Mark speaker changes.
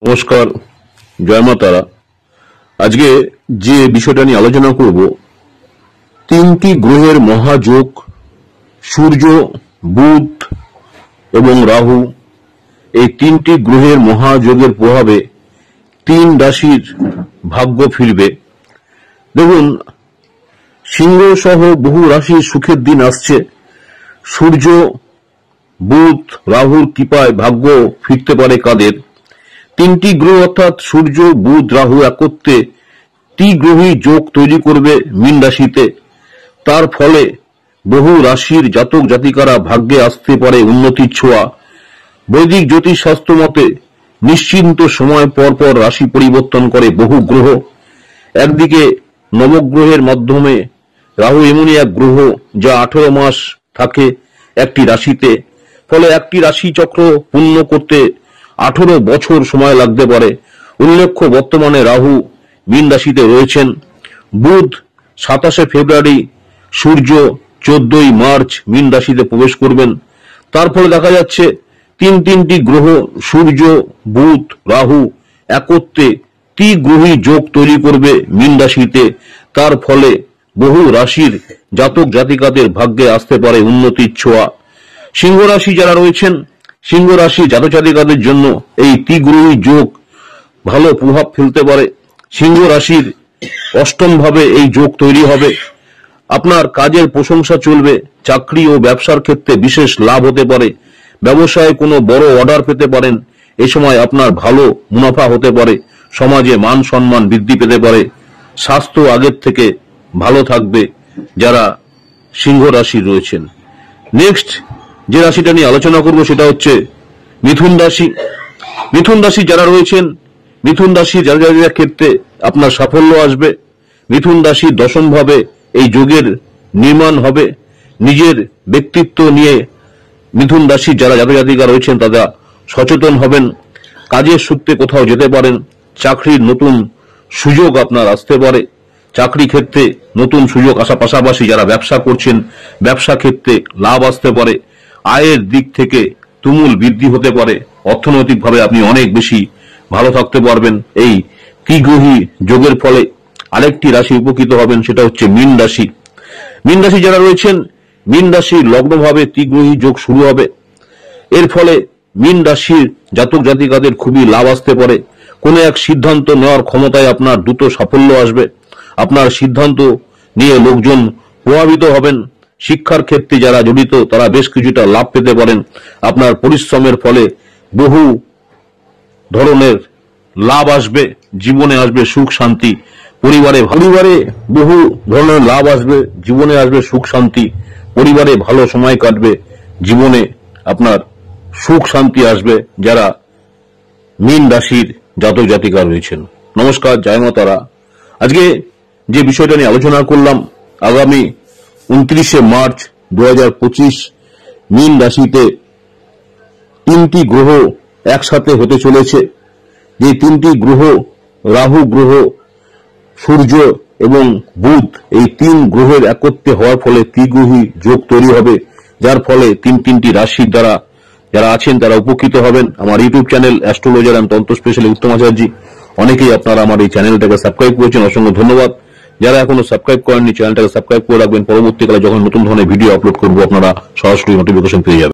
Speaker 1: নমস্কার, জয় মা তারা। আজকে যে বিষয়টা নিয়ে আলোচনা করব, তিনটি গ্রহের মহাযোগ, সূর্য, বুধ এবং রাহু, এই তিনটি গ্রহের মহাযোগের প্রভাবে তিন রাশির ভাগ্য ফিরবে। দেখুন, সিংহ সহ বহু রাশির সুখের দিন আসছে। সূর্য, বুধ, রাহুর কৃপায় ভাগ্য ফিরতে পারে কাদের? তিনটি গ্রহ অর্থাৎ সূর্য, বুধ, রাহু একত্রে ত্রিগ্রহী যোগ তৈরি করবে মীন রাশিতে। তার ফলে বহু রাশির জাতক জাতিকারা ভাগ্যে আসতে পারে উন্নতির ছোঁয়া। বৈদিক জ্যোতিষ শাস্ত্র মতে নিশ্চিন্ত সময় পর পর রাশি পরিবর্তন করে বহু গ্রহ। একদিকে নবগ্রহের মাধ্যমে রাহু এমনই এক গ্রহ যা 18 মাস থাকে একটি রাশিতে, ফলে একটি রাশি চক্র পূর্ণ করতে 18 বছর সময় লাগতে পারে। উল্লেখ্য, বর্তমানে রাহু মীন রাশিতে রয়েছেন। বুধ 27 ফেব্রুয়ারি, সূর্য 14 মার্চ মীন রাশিতে প্রবেশ করবেন। তার ফলে দেখা যাচ্ছে তিনটি গ্রহ সূর্য, বুধ, রাহু একত্রে ত্রিগ্রহী যোগ তৈরি করবে মীন রাশিতে। তার ফলে বহু রাশির জাতক জাতিকাদের ভাগ্যে আসতে পারে উন্নতির ছোঁয়া। সিংহ রাশি যারা রয়েছেন, সিংহ রাশি জাতক জাতিকাদের জন্য এই ত্রিগ্রহী যোগ ভালো প্রভাব ফেলতে পারে। সিংহ রাশির অষ্টম ভাবে এই যোগ তৈরি হবে। আপনার কাজের প্রশংসা চলবে। চাকরি ও ব্যবসার ক্ষেত্রে বিশেষ লাভ হতে পারে। ব্যবসায় কোনো বড় অর্ডার পেতে পারেন। এই সময় আপনার ভালো মুনাফা হতে পারে। সমাজে মান সম্মান বৃদ্ধি পেতে পারে। স্বাস্থ্য আগের থেকে ভালো থাকবে যারা সিংহ রাশি রয়েছেন। নেক্সট যে রাশিটা নিয়ে আলোচনা করব সেটা হচ্ছে মিথুন রাশি। মিথুন রাশি যারা রয়েছেন, মিথুন রাশি যাদের ক্ষেত্রে আপনার সাফল্য আসবে। মিথুন রাশি দশম ভাবে এই যোগের নির্মাণ হবে। নিজের ব্যক্তিত্ব নিয়ে মিথুন রাশি যারা জাতক জাতিকা রয়েছেন তারা সচেতন হবেন। কাজের সূত্রে কোথাও যেতে পারেন। চাকরির নতুন সুযোগ আপনার আসতে পারে। চাকরি ক্ষেত্রে নতুন সুযোগ আসা পাশাপাশি যারা ব্যবসা করছেন, ব্যবসা ক্ষেত্রে লাভ আসতে পারে। আয়ের দিক থেকে তুমুল বৃদ্ধি হতে পারে। অর্থনৈতিকভাবে আপনি অনেক বেশি ভালো থাকতে পারবেন এই ত্রিগ্রহী যোগের ফলে। আরেকটি রাশি উপকৃত হবেন, সেটা হচ্ছে মীন রাশি। মীন রাশি যারা রয়েছেন, মীন রাশির লগ্নভাবে ত্রিগ্রহী যোগ শুরু হবে। এর ফলে মীন রাশির জাতক জাতিকাদের খুবই লাভ আসতে পারে। কোনো এক সিদ্ধান্ত নেওয়ার ক্ষমতায় আপনার দ্রুত সাফল্য আসবে। আপনার সিদ্ধান্ত নিয়ে লোকজন প্রভাবিত হবেন। শিক্ষার ক্ষেত্রে যারা জড়িত তারা বেশ কিছুটা লাভ পেতে পারেন। আপনার পরিশ্রমের ফলে বহু ধরনের লাভ আসবে। জীবনে আসবে সুখ শান্তি। পরিবারে বহু ধরনের লাভ আসবে। জীবনে আসবে সুখ শান্তি। পরিবারে ভালো সময় কাটবে। জীবনে আপনার সুখ শান্তি আসবে যারা মীন রাশির জাতক জাতিকা রয়েছেন। নমস্কার, জয় মা তারা। আজকে যে বিষয়টা নিয়ে আলোচনা করলাম, আগামী 29 মার্চ 2025 মীন রাশিতে তিনটি গ্রহ একসাথে হতে চলেছে। যে তিনটি গ্রহ, রাহু গ্রহ, সূর্য এবং বুধ, এই তিন গ্রহের একত্রে হওয়ার ফলে ত্রিগ্রহী যোগ তৈরি হবে, যার ফলে তিনটি রাশির দ্বারা যারা আছেন তারা উপকৃত হবেন। আমার ইউটিউব চ্যানেল অ্যাস্ট্রোলজার এন্ড তন্ত্র স্পেশালিস্ট উত্তম আচার্য, অনেকেই আপনারা আমার এই চ্যানেলটাকে সাবস্ক্রাইব করেছেন, অসংখ্য ধন্যবাদ। যারা এখনো সাবস্ক্রাইব করেননি চ্যানেলটাকে সাবস্ক্রাইব করে রাখবেন। পরবর্তীকালে যখন নতুন ধরনের ভিডিও আপলোড করবো আপনারা সরাসরি নোটিফিকেশন পেয়ে যাবেন।